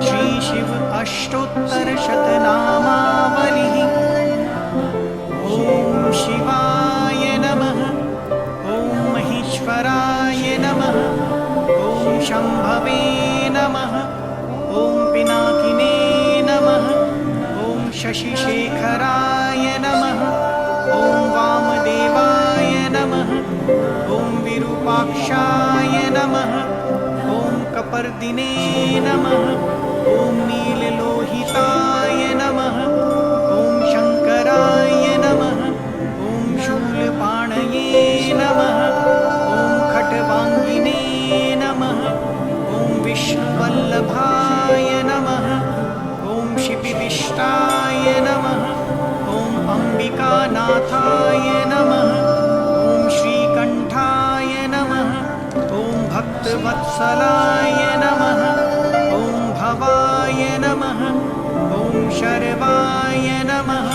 श्री शिव अष्टोत्तरशतनामावलिः। ॐ शिवाय नमः। ॐ महेश्वराय नमः। ॐ शम्भवे नमः। ॐ पिनाकिने नमः। ॐ शशिशेखराय नमः। ॐ वामदेवाय नमः। ॐ विरूपाक्षाय नमः। ॐ कपर्दिने नमः। ॐ नीललोहिताय नमः। ॐ शङ्कराय नमः। ॐ शूलपाणये नमः। ॐ खट्वाङ्गिने नमः। ॐ विष्णुवल्लभाय नमः। ॐ शिपिविष्टाय नमः। ॐ अम्बिकानाथाय नमः। ॐ श्रीकण्ठाय नमः। ॐ भक्तवत्सलाय नमः। ॐ भवाय नमः। ॐ शर्वाय नमः।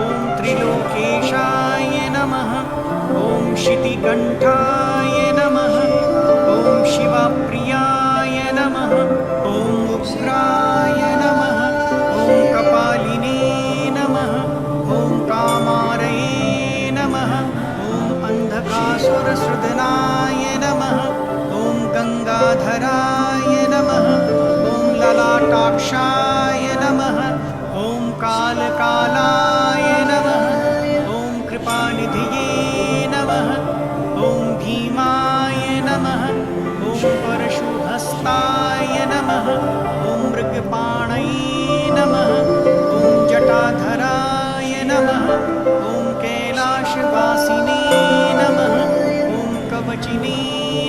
ॐ त्रिलोकेशाय नमः। ॐ शितिकण्ठाय नमः। ॐ शिवप्रियाय नमः। ॐ उग्राय नमः। ॐ कपालिने नमः। ॐ कामारये नमः। ॐ अन्धकासुरसृदनाय नमः। ॐ गङ्गाधराय नमः। ॐ ललाटाक्षाय नमः। ॐ कालकालाय नमः। ॐ कृपानिधये नमः। ॐ भीमाय नमः। ॐ परशुहस्ताय नमः। ॐ मृगपाणये नमः। ॐ जटाधराय नमः। ॐ कैलाशवासिने नमः। ॐ कवचिने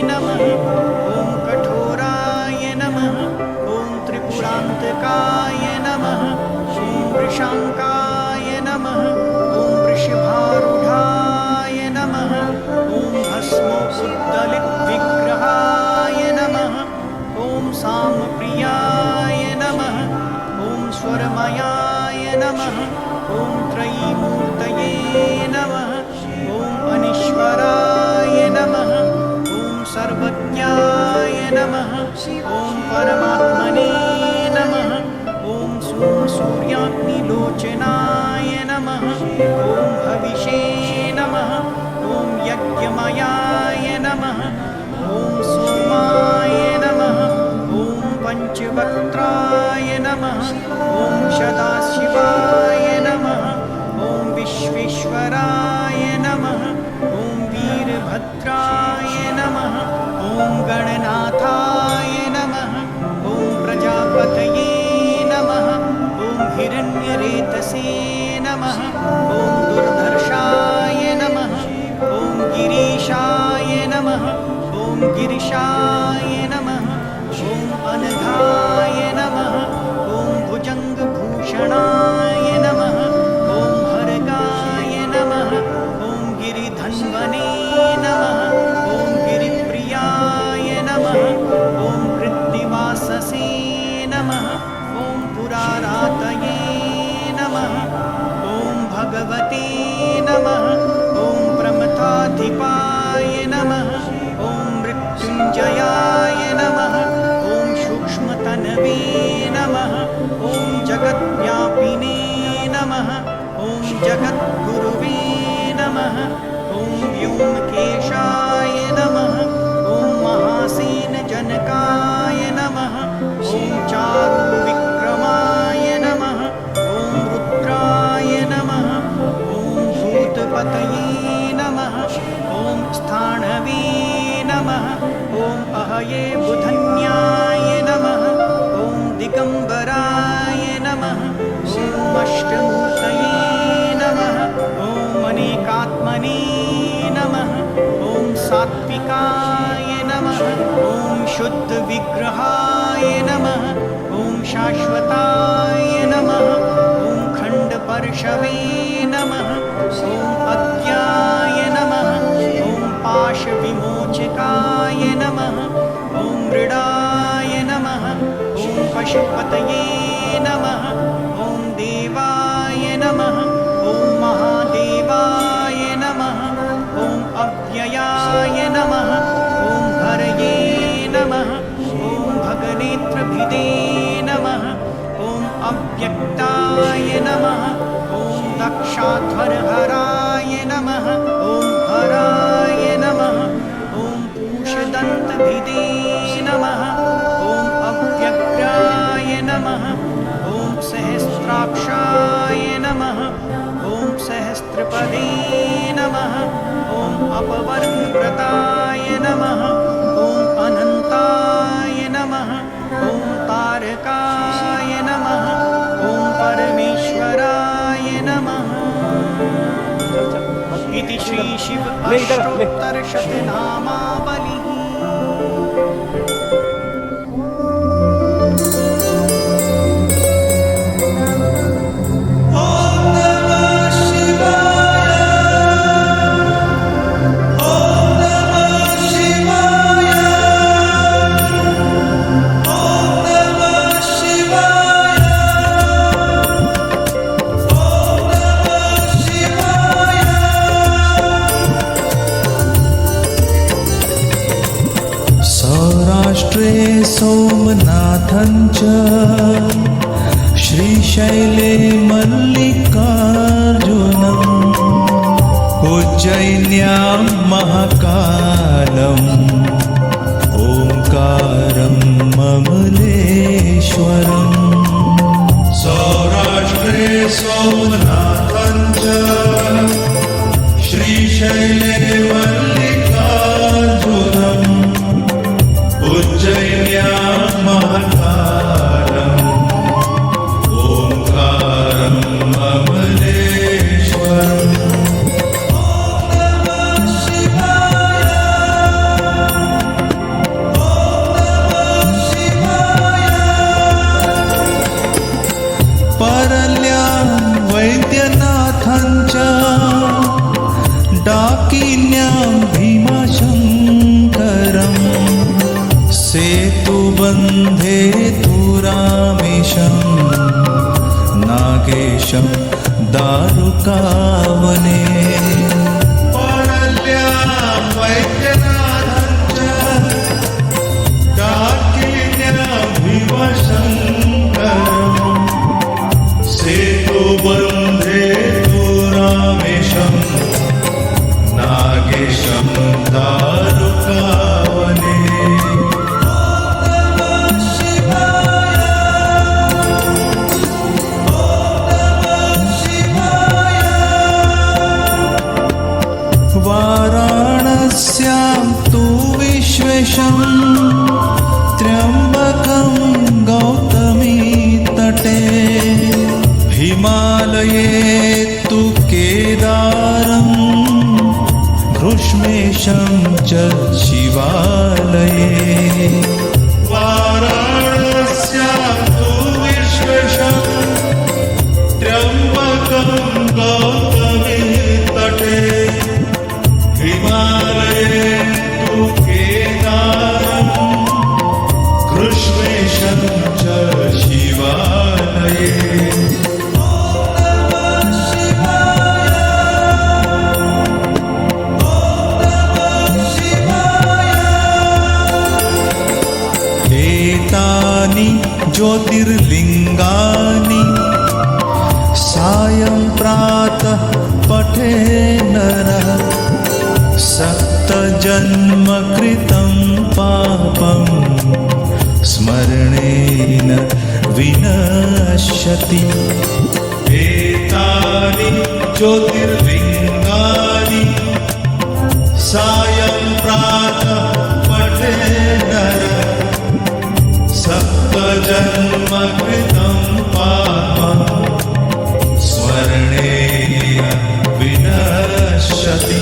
नमः। ॐ कठोराय नमः। ॐ त्रिपुरान्तकाय नमः। ॐ वृषाङ्काय नमः। ॐ वृषभारूढाय नमः। ॐ भस्मोद्दलितविग्रहाय नमः। ॐ सामप्रियाय नमः। ॐ स्वरमयाय नमः। ॐ त्रयीमूर्तये नमः। ॐ अनीश्वराय नमः। ॐ सर्वज्ञाय नमः। ॐ परमात्मने नमः। ॐ सूर्याग्निलोचनाय नमः। ॐ हविषे नमः। ॐ यज्ञमयाय नमः। ॐ सोमाय नमः। ॐ पञ्चवक्त्राय नमः। ॐ सदाशिवाय नमः। ॐ विश्वेश्वराय नमः। ॐ वीरभद्राय नमः। ॐ गणनाथाय नमः। ॐ प्रजापतये नमः। ॐ हिरण्यरेतसे नमः। ॐ दुर्धर्षाय नमः। ॐ गिरीशाय नमः। ॐ गिरिशाय नमः। ॐ अनघाय नमः। ॐ भुजङ्गभूषणाय नमः। ॐ हरगाय नमः। ॐ गिरिधन्वने नमः। ॐ गिरिप्रियाय नमः। ॐ कृत्तिवाससे नमः। ॐ पुरारातये नमः। ॐ भगवते नमः। ॐ प्रमथाधिपाय नमः। ॐ मृत्युञ्जयाय नमः। ॐ सूक्ष्मतनवे नमः। ॐ जगद्व्यापिने नमः। ॐ जगद्गुरुवे नमः। ॐ व्योमकेशाय नमः। ॐ महासेनजनकाय नमः। ॐ चारुविक्रमाय नमः। ॐ रुद्राय नमः। ॐ भूतपतये नमः। ॐ स्थाणवे नमः। ॐ अहये बुधन्याय नमः। ॐ दिगम्बराय नमः। ॐ अष्टमूर्तये नमः। ॐ अनेकात्मने नमः। ॐ सात्विकाय नमः। ॐ शुद्धविग्रहाय नमः। ॐ शाश्वताय नमः। ॐ खण्डपर्शवे नमः। ॐ अद्याय नमः। ॐ पाशविमोचकाय नमः। ॐ मृडाय नमः। ॐ पशुपतये नमः। ॐ देवाय नमः। ॐ महादेवाय नमः। ॐ अव्ययाय नमः। ॐ ॐ नमः ॐ अव्यक्ताय नमः ॐ दक्षाध्वरहराय नमः ॐ हराय नमः ॐ पूषदन्तभिदे नमः ॐ अव्यग्राय नमः ॐ सहस्राक्षाय नमः ॐ सहस्रपदे नमः ॐ अपवर्गताय नमः ॐ अनन्ताय नमः ॐ तारकाय नमः ॐ परमेश्वराय नमः इति श्री शिव अष्टोत्तरशतनामावलिः। सौराष्ट्रे सोमनाथं च श्रीशैले मल्लिकार्जुनम् उज्जयिन्यां महाकालम् ओंकारं ममलेश्वरम्। सौराष्ट्रे सोमनाथं च श्रीशैले मल्लिकार्जुनम् उज्जयिन्यां महाकालम् ओंकारं ममलेश्वरम्। परल्यां वैद्यनाथं च डाकिन्यां भीमाशङ्करम् सेतुबन्धे तु रामेशं नागेशं दारुकावने। परल्यां वैद्यनाथं च डाकिन्यां भीमाशङ्करम् सेतुबन्धे तु रामेशं नागेशं दारुकावने। वाराणस्यां तु विश्वेशं त्र्यम्बकं गौतमी तटे हिमालये तु केदारं घृष्मेशं च शिवालये। वाराणस्यां तु विश्वेशं त्र्यम्बकं गौतमी तटे हिमालये तु केदारं घृष्मेशं च शिवालये। एतानि ज्योतिर्लिङ्गानि सायं प्रातः पठे नरः सप्तजन्मकृतं पापं स्मरणेन विनश्यति। एतानि ज्योतिर्लिङ्गानि सायं प्रातः पठे नरः सप्तजन्मकृतं पापं स्मरणेन विनश्यति।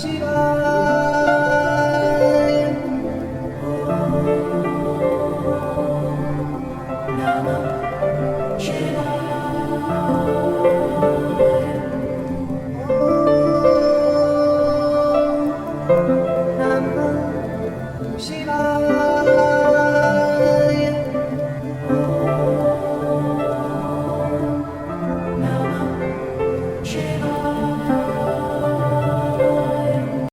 शिवाय